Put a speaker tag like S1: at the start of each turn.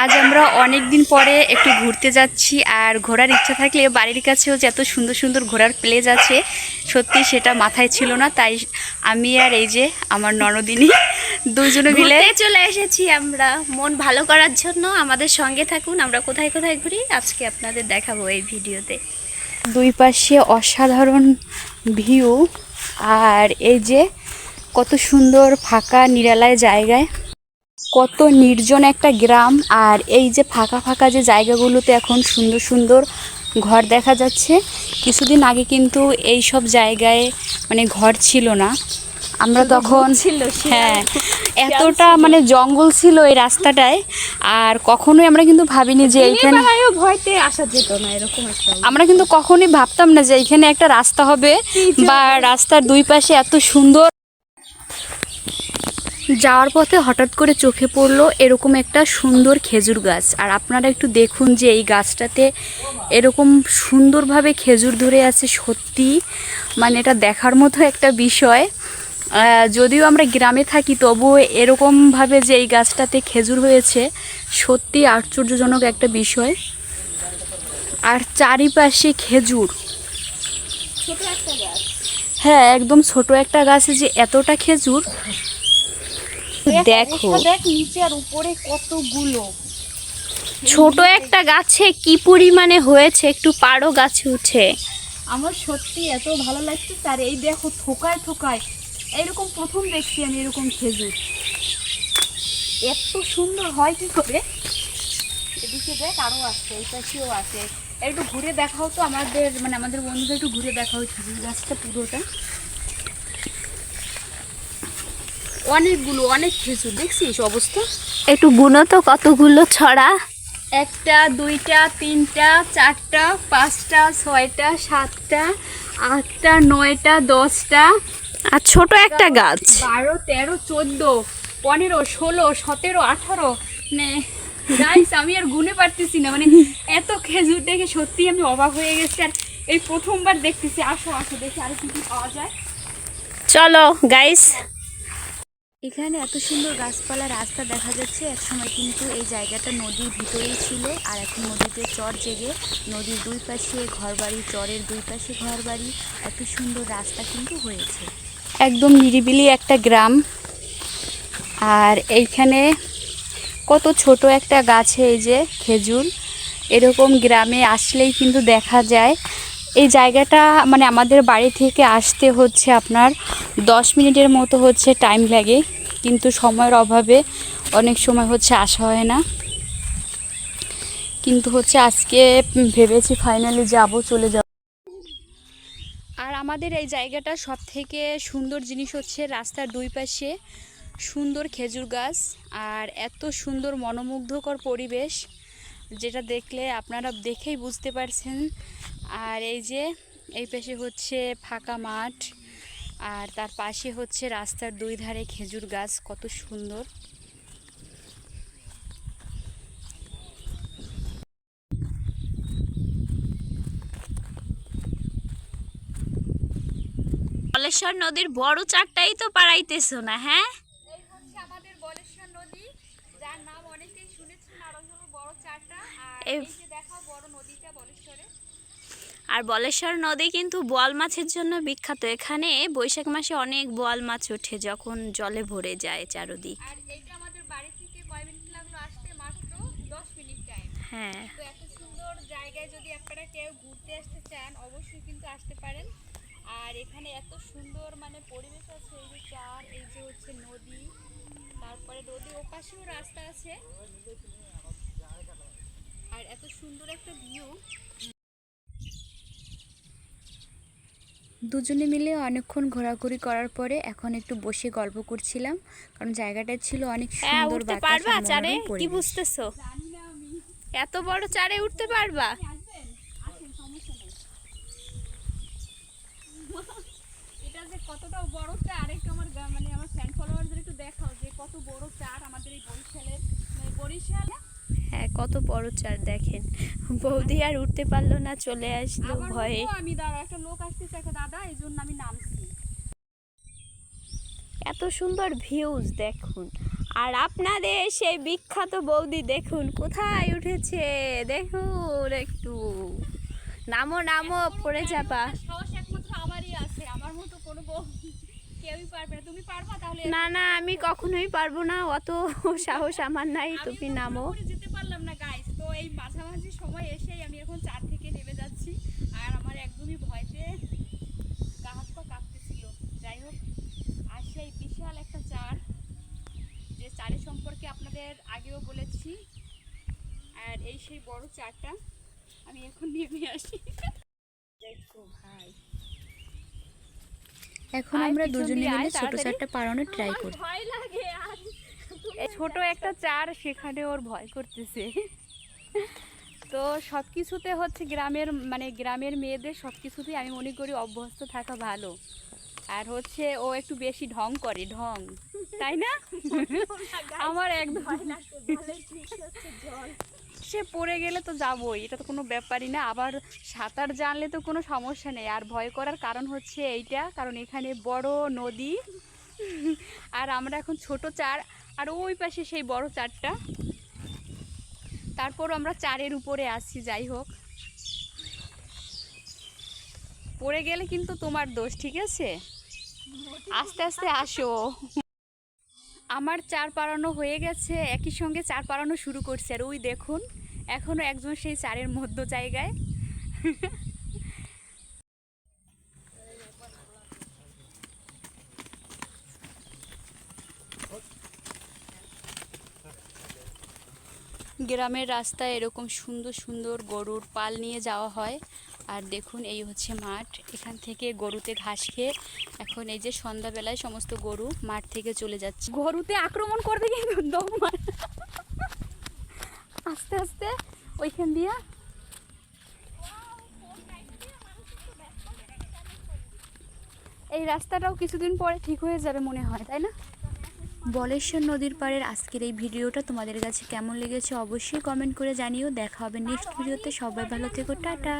S1: আজ আমরা অনেক দিন পরে একটু ঘুরতে যাচ্ছি, আর ঘোরার ইচ্ছা থাকলে বাড়ির কাছেও যে এত সুন্দর সুন্দর ঘোরার প্লেস আছে সত্যি সেটা মাথায় ছিল না। তাই আমি আর এই যে আমার ননদিনী দুজনে মিলে
S2: চলে এসেছি আমরা মন ভালো করার জন্য। আমাদের সঙ্গে থাকুন, আমরা কোথায় কোথায় ঘুরি আজকে আপনাদের দেখাবো এই ভিডিওতে।
S1: দুই পাশে অসাধারণ ভিউ, আর এই যে কত সুন্দর ফাঁকা নিরালায় জায়গায়, কত নির্জন একটা গ্রাম। আর এই যে ফাঁকা ফাঁকা যে জায়গাগুলোতে এখন সুন্দর সুন্দর ঘর দেখা যাচ্ছে। কিছুদিন আগে কিন্তু এই সব জায়গায় মানে ঘর ছিল না। আমরা তখন হ্যাঁ এতটা মানে জঙ্গল ছিল এই রাস্তাটায়, আর কখনোই আমরা কিন্তু ভাবিনি যে এইখানে
S2: ভয়তে আসা যেত না এরকম একটা।
S1: আমরা কিন্তু কখনোই ভাবতাম না যে এইখানে একটা রাস্তা হবে বা রাস্তার দুই পাশে এত সুন্দর। যাওয়ার পথে হঠাৎ করে চোখে পড়লো এরকম একটা সুন্দর খেজুর গাছ, আর আপনারা একটু দেখুন যে এই গাছটাতে এরকম সুন্দরভাবে খেজুর ধরে আছে। সত্যি মানে এটা দেখার মতো একটা বিষয়। যদিও আমরা গ্রামে থাকি তবুও এরকমভাবে যে এই গাছটাতে খেজুর হয়েছে সত্যি আশ্চর্যজনক একটা বিষয়। আর চারিপাশে খেজুর,
S2: ছোট একটা গাছ,
S1: হ্যাঁ একদম ছোট একটা গাছে যে এতটা খেজুর। দেখো
S2: দেখ নিচে আর উপরে কতগুলো। ছোট একটা গাছে কি পরিমাণে হয়েছে, একটু পারো গাছে উঠে।
S1: আমার সত্যি এত ভালো লাগছে। আর এই দেখো থোকায় থোকায় এরকম প্রথম দেখছি আমি এরকম খেজুর। এত সুন্দর হয় কি করে। এদিকে দেখ আরও আছে, এই পাশেও আছে। একটু ঘুরে দেখাও তো আমাদের মানে আমাদের বন্ধুদের একটু ঘুরে দেখাও খেজুর গাছটা পুরোটা। অনেকগুলো অনেক খেজুর দেখছিস অবস্থা।
S2: একটু গুনো তো কতগুলো ছড়া।
S1: একটা, দুইটা, তিনটা, চারটা, পাঁচটা, ছয়টা, সাতটা, আটটা, নয়টা, 10টা।
S2: আর ছোট একটা গাছ।
S1: 12, 13, 14, 15, 16, 17, 18 মানে গাইস আমি আর গুনে পারতেছি না। মানে এত খেজুর দেখে সত্যি আমি অবাক হয়ে গেছি। আর এই প্রথমবার দেখতেছি। আসো আসো দেখি আর কি কি পাওয়া যায়।
S2: চলো গাইস।
S1: এখানে এত সুন্দর গাছপালা রাস্তা দেখা যাচ্ছে। একসময় কিন্তু এই জায়গাটা নদীর ভিতরেই ছিল, আর এখন নদীতে চর জেগে নদীর দুই পাশে ঘরবাড়ি, চরের দুই পাশে ঘরবাড়ি, এত সুন্দর রাস্তা কিন্তু হয়েছে। একদম নিরিবিলি একটা গ্রাম। আর এইখানে কত ছোট একটা গাছে এই যে খেজুর, এরকম গ্রামে আসলেই কিন্তু দেখা যায়। এই জায়গাটা মানে আমাদের বাড়ি থেকে আসতে হচ্ছে আপনার 10 মিনিটের মতো হচ্ছে টাইম লাগে, কিন্তু সময়ের অভাবে অনেক সময় হচ্ছে আসা হয় না। কিন্তু হচ্ছে আজকে ভেবেছি ফাইনালি যাব, চলে যাব। আর আমাদের এই জায়গাটা সব থেকে সুন্দর জিনিস হচ্ছে রাস্তার দুই পাশে সুন্দর খেজুর গাছ, আর এত সুন্দর মনোমুগ্ধকর পরিবেশ যেটা দেখলে আপনারা দেখেই বুঝতে পারছেন। আর এই যে এই পাশে হচ্ছে ফাঁকা মাঠ, আর তার পাশে হচ্ছে রাস্তার দুই ধারে খেজুর গাছ, কত সুন্দর।
S2: বলেশ্বর নদীর বড় চারটাই তো পাড়াইতেছো না। হ্যাঁ,
S1: এই হচ্ছে আমাদের বলেশ্বর নদী, যার নাম অনেকেই শুনেছেন, আর হলো বড় চারটা। আর এই যে দেখাও বড় নদীটা বলেশ্বরে।
S2: আর বলেশ্বর নদী কিন্তু বোয়াল মাছের জন্য বিখ্যাত। এখানে বৈশাখ মাসে অনেক বোয়াল মাছ ওঠে যখন জলে ভরে যায় চারদিক।
S1: আর এটা আমাদের বাড়ি থেকে কয় মিনিট লাগলো আসতে, মাত্র 10 মিনিট টাইম।
S2: হ্যাঁ,
S1: তো এত সুন্দর জায়গায় যদি আপনারা কেউ ঘুরতে আসতে চান অবশ্যই কিন্তু আসতে পারেন। আর এখানে এত সুন্দর মানে পরিবেশ আছে, এই যে চার, এই যে হচ্ছে নদী, তারপরে নদীর ওপাশেও রাস্তা আছে, আর এত সুন্দর একটা ভিউ। দুজনে মিলে অনেকক্ষণ ঘোরাঘুরি করার পরে এখন একটু বসে গল্প করছিলাম, কারণ জায়গাটা ছিল অনেক সুন্দর।
S2: উঠতে পারবা চারে? কি বুঝতেছো? এত বড় চারে উঠতে পারবা?
S1: এটা যে কতটা বড় চার একটু আমার মানে আমার ফ্যান ফলোয়ারদের একটু দেখাও যে কত বড় চার আমাদের এই বরিশালের, মানে বরিশাল।
S2: হ্যাঁ, কত বড় চার দেখেন। বৌদি আর উঠতে পারলো না, চলে আসলো ভয়ে।
S1: আমি দাঁড়া, একটা লোক আসতেছে, একটা দাদা, এই জন্য আমি নামছি।
S2: এত সুন্দর ভিউজ দেখুন। আর আপনাদের সেই বিখ্যাত বৌদি দেখুন কোথায় উঠেছে, দেখুন একটু নামো নামো পড়ে যাবা।
S1: সাহস একমাত্র আমারই আছে, আমার মতো কোনো বউ কেউই পারবে না। তুমি পারবা তাহলে?
S2: না না, আমি কখনোই পারবো না, অত সাহস আমার নাই, তুমি নামো।
S1: যেতে পারলাম না গাইস, তো এই মাঝামাঝি সময় এসেই আমি এখন 4 থেকে নেমে যাচ্ছি। আর আমার একদমই ভয়তে গা হাত পা কাঁপতেছিল। যাই হোক, আর সেই বিশাল একটা চার, যে চারের সম্পর্কে আপনাদের আগেও বলেছি, আর এই সেই বড় চারটা আমি এখন নেমে আসি। দেখো ভাই,
S2: এখন আমরা দুজনে মিলে ছোট চারটা পারানোর ট্রাই করি।
S1: ভয় লাগে। আর এই ছোট একটা চার, সেখানে ওর ভয় করতেছে। তো সব কিছুতে হচ্ছে গ্রামের, মানে গ্রামের মেয়েদের সব কিছুতেই আমি মনে করি অভ্যস্ত থাকা ভালো। আর হচ্ছে ও একটু বেশি ঢং করে, ঢং, তাই না? আমার একদম সে পড়ে গেলে তো যাবোই, এটা তো কোনো ব্যাপারই না। আবার সাঁতার জানলে তো কোনো সমস্যা নেই। আর ভয় করার কারণ হচ্ছে এইটা, কারণ এখানে বড় নদী, আর আমরা এখন ছোট চার, আর ওই পাশে সেই বড় চারটা, তারপর আমরা চারের উপরে আসছি। যাই হোক, পড়ে গেলে কিন্তু তোমার দোষ, ঠিক আছে? আস্তে আস্তে আসো। আমার চার পাড়ানো হয়ে গেছে, একই সঙ্গে চার পাড়ানো শুরু করছে। আর ওই দেখুন, এখনো একজন সেই চারের মধ্য জায়গায়। গ্রামের রাস্তায় এরকম সুন্দর সুন্দর গরুর পাল নিয়ে যাওয়া হয়। আর দেখুন, এই হচ্ছে মাঠ, এখান থেকে গরুতে ঘাস খেয়ে এখন এই যে সন্ধ্যাবেলায় সমস্ত গরু মাঠ থেকে চলে যাচ্ছে। গরুতে আক্রমণ করবে কিন্তু দম মার। আস্তে আস্তে ওইখান দিয়া। এই রাস্তাটাও কিছুদিন পরে ঠিক হয়ে যাবে মনে হয়, তাই না? বলেশ্বর নদীর পাড়ের আজকের এই ভিডিওটা তোমাদের কাছে কেমন লেগেছে অবশ্যই কমেন্ট করে জানিও। দেখা হবে নেক্সট ভিডিওতে। সবাই ভালো থেকো, টাটা।